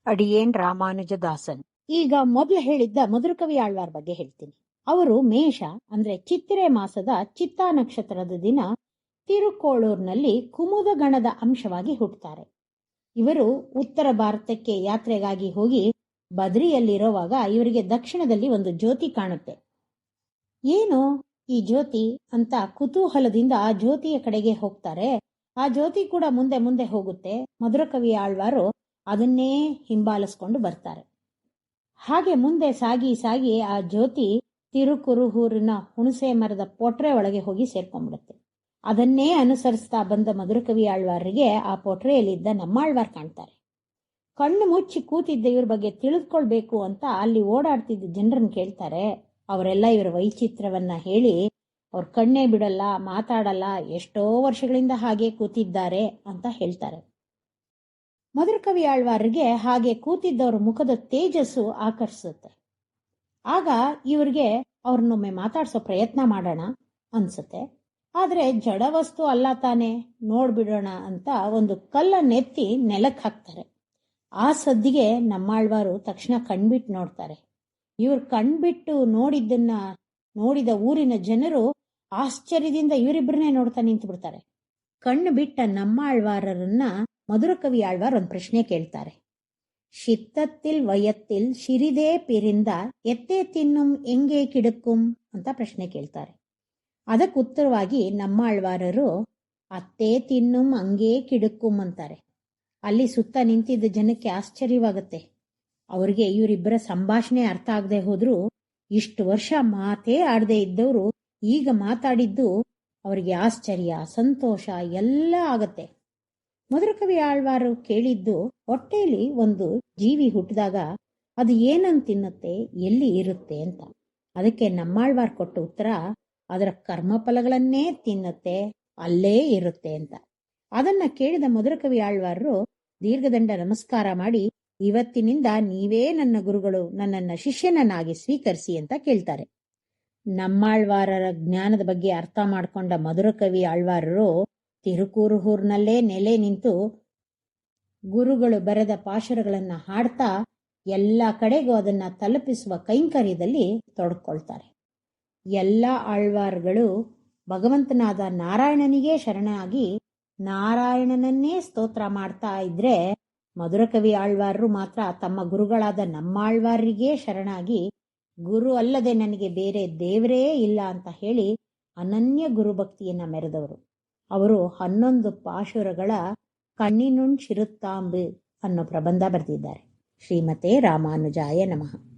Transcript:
ಅಡಿಯೇನ್ ರಾಮಾನುಜದಾಸನ್. ಈಗ ಮೊದಲು ಹೇಳಿದ್ದ ಮಧುರಕವಿ ಆಳ್ವಾರ್ ಬಗ್ಗೆ ಹೇಳ್ತೀನಿ. ಅವರು ಮೇಷ ಅಂದ್ರೆ ಚಿತ್ತಿರೆ ಮಾಸದ ಚಿತ್ತಾ ನಕ್ಷತ್ರದ ದಿನ ತಿರುಕೋಳೂರ್ನಲ್ಲಿ ಕುಮುದ ಗಣದ ಅಂಶವಾಗಿ ಹುಟ್ಟುತ್ತಾರೆ. ಇವರು ಉತ್ತರ ಭಾರತಕ್ಕೆ ಯಾತ್ರೆಗಾಗಿ ಹೋಗಿ ಬದ್ರಿಯಲ್ಲಿರೋವಾಗ ಇವರಿಗೆ ದಕ್ಷಿಣದಲ್ಲಿ ಒಂದು ಜ್ಯೋತಿ ಕಾಣುತ್ತೆ. ಏನು ಈ ಜ್ಯೋತಿ ಅಂತ ಕುತೂಹಲದಿಂದ ಆ ಜ್ಯೋತಿಯ ಕಡೆಗೆ ಹೋಗ್ತಾರೆ. ಆ ಜ್ಯೋತಿ ಕೂಡ ಮುಂದೆ ಮುಂದೆ ಹೋಗುತ್ತೆ. ಮಧುರಕವಿ ಆಳ್ವಾರು ಅದನ್ನೇ ಹಿಂಬಾಲಿಸ್ಕೊಂಡು ಬರ್ತಾರೆ. ಹಾಗೆ ಮುಂದೆ ಸಾಗಿ ಸಾಗಿ ಆ ಜ್ಯೋತಿ ತಿರುಕುರುಹೂರಿನ ಹುಣಸೆ ಮರದ ಪೊಟ್ರೆ ಒಳಗೆ ಹೋಗಿ ಸೇರ್ಕೊಂಡ್ಬಿಡುತ್ತೆ. ಅದನ್ನೇ ಅನುಸರಿಸ್ತಾ ಬಂದ ಮಧುರಕವಿ ಆಳ್ವಾರಿಗೆ ಆ ಪೊಟ್ರೆಯಲ್ಲಿದ್ದ ನಮ್ಮಾಳ್ವಾರ್ ಕಾಣ್ತಾರೆ. ಕಣ್ಣು ಮುಚ್ಚಿ ಕೂತಿದ್ದ ಇವ್ರ ಬಗ್ಗೆ ತಿಳಿದುಕೊಳ್ಬೇಕು ಅಂತ ಅಲ್ಲಿ ಓಡಾಡ್ತಿದ್ದ ಜನರನ್ನ ಕೇಳ್ತಾರೆ. ಅವರೆಲ್ಲ ಇವರ ವೈಚಿತ್ರವನ್ನ ಹೇಳಿ ಅವ್ರ ಕಣ್ಣೇ ಬಿಡಲ್ಲ, ಮಾತಾಡಲ್ಲ, ಎಷ್ಟೋ ವರ್ಷಗಳಿಂದ ಹಾಗೆ ಕೂತಿದ್ದಾರೆ ಅಂತ ಹೇಳ್ತಾರೆ. ಮಧುರಕವಿ ಆಳ್ವಾರ್ಗೆ ಹಾಗೆ ಕೂತಿದ್ದವ್ರ ಮುಖದ ತೇಜಸ್ಸು ಆಕರ್ಷಿಸುತ್ತೆ. ಆಗ ಇವ್ರಿಗೆ ಅವ್ರನ್ನೊಮ್ಮೆ ಮಾತಾಡ್ಸೋ ಪ್ರಯತ್ನ ಮಾಡೋಣ ಅನ್ಸುತ್ತೆ. ಆದ್ರೆ ಜಡವಸ್ತು ಅಲ್ಲ ತಾನೆ, ನೋಡ್ಬಿಡೋಣ ಅಂತ ಒಂದು ಕಲ್ಲನ್ನೆತ್ತಿ ನೆಲಕ್ಕೆ ಹಾಕ್ತಾರೆ. ಆ ಸದ್ದಿಗೆ ನಮ್ಮಾಳ್ವಾರು ತಕ್ಷಣ ಕಣ್ಬಿಟ್ಟು ನೋಡ್ತಾರೆ. ಇವ್ರು ಕಣ್ಬಿಟ್ಟು ನೋಡಿದ ಊರಿನ ಜನರು ಆಶ್ಚರ್ಯದಿಂದ ಇವರಿಬ್ಬರನ್ನೇ ನೋಡ್ತಾ ನಿಂತು ಬಿಡ್ತಾರೆ. ಕಣ್ಣು ಬಿಟ್ಟ ನಮ್ಮಾಳ್ವಾರರನ್ನ ಮಧುರಕವಿ ಆಳ್ವಾರ್ ಒಂದು ಪ್ರಶ್ನೆ ಕೇಳ್ತಾರೆ. ಶಿತ್ತತ್ತಿಲ್ ವಯತ್ತಿಲ್ ಶಿರಿದೇ ಪಿರಿಂದ ಎತ್ತೇ ತಿನ್ನುಂ ಎಂಗೆ ಕಿಡುಕುಂ ಅಂತ ಪ್ರಶ್ನೆ ಕೇಳ್ತಾರೆ. ಅದಕ್ಕೆ ಉತ್ತರವಾಗಿ ನಮ್ಮಾಳ್ವಾರರು ಅತ್ತೇ ತಿನ್ನುಂ ಅಂಗೇ ಕಿಡುಕುಂ ಅಂತಾರೆ. ಅಲ್ಲಿ ಸುತ್ತ ನಿಂತಿದ್ದ ಜನಕ್ಕೆ ಆಶ್ಚರ್ಯವಾಗುತ್ತೆ. ಅವ್ರಿಗೆ ಇವರಿಬ್ಬರ ಸಂಭಾಷಣೆ ಅರ್ಥ ಆಗದೆ ಹೋದ್ರು ಇಷ್ಟು ವರ್ಷ ಮಾತೇ ಆಡದೆ ಇದ್ದವರು ಈಗ ಮಾತಾಡಿದ್ದು ಅವರಿಗೆ ಆಶ್ಚರ್ಯ, ಸಂತೋಷ ಎಲ್ಲ ಆಗತ್ತೆ. ಮಧುರಕವಿ ಆಳ್ವಾರು ಕೇಳಿದ್ದು ಹೊಟ್ಟೆಯಲ್ಲಿ ಒಂದು ಜೀವಿ ಹುಟ್ಟಿದಾಗ ಅದು ಏನಂತ ತಿನ್ನುತ್ತೆ, ಎಲ್ಲಿ ಇರುತ್ತೆ ಅಂತ. ಅದಕ್ಕೆ ನಮ್ಮಾಳ್ವಾರ್ ಕೊಟ್ಟ ಉತ್ತರ ಅದರ ಕರ್ಮಫಲಗಳನ್ನೇ ತಿನ್ನುತ್ತೆ, ಅಲ್ಲೇ ಇರುತ್ತೆ ಅಂತ. ಅದನ್ನ ಕೇಳಿದ ಮಧುರಕವಿ ಆಳ್ವಾರರು ದೀರ್ಘದಂಡ ನಮಸ್ಕಾರ ಮಾಡಿ, ಇವತ್ತಿನಿಂದ ನೀವೇ ನನ್ನ ಗುರುಗಳು, ನನ್ನನ್ನ ಶಿಷ್ಯನನ್ನಾಗಿ ಸ್ವೀಕರಿಸಿ ಅಂತ ಕೇಳ್ತಾರೆ. ನಮ್ಮಾಳ್ವಾರರ ಜ್ಞಾನದ ಬಗ್ಗೆ ಅರ್ಥ ಮಾಡ್ಕೊಂಡ ಮಧುರಕವಿ ಆಳ್ವಾರರು ತಿರುಕುರುಹೂರ್ನಲ್ಲೇ ನೆಲೆ ನಿಂತು ಗುರುಗಳು ಬರೆದ ಪಾಶುರಗಳನ್ನ ಹಾಡ್ತಾ ಎಲ್ಲ ಕಡೆಗೂ ಅದನ್ನ ತಲುಪಿಸುವ ಕೈಂಕರ್ಯದಲ್ಲಿ ತೊಡಕೊಳ್ತಾರೆ. ಎಲ್ಲ ಆಳ್ವಾರ್ಗಳು ಭಗವಂತನಾದ ನಾರಾಯಣನಿಗೆ ಶರಣಾಗಿ ನಾರಾಯಣನನ್ನೇ ಸ್ತೋತ್ರ ಮಾಡ್ತಾ ಇದ್ರೆ, ಮಧುರಕವಿ ಆಳ್ವಾರರು ಮಾತ್ರ ತಮ್ಮ ಗುರುಗಳಾದ ನಮ್ಮಾಳ್ವಾರರಿಗೆ ಶರಣಾಗಿ ಗುರು ಅಲ್ಲದೆ ನನಗೆ ಬೇರೆ ದೇವರೇ ಇಲ್ಲ ಅಂತ ಹೇಳಿ ಅನನ್ಯ ಗುರುಭಕ್ತಿಯನ್ನ ಮೆರೆದವರು. ಅವರು 11 ಪಾಶುರಗಳ ಕಣ್ಣಿನುಣ್ ಶಿರುತ್ತಾಂಬು ಅನ್ನೋ ಪ್ರಬಂಧ ಬರೆದಿದ್ದಾರೆ. ಶ್ರೀಮತೆ ರಾಮಾನುಜಾಯ ನಮಃ.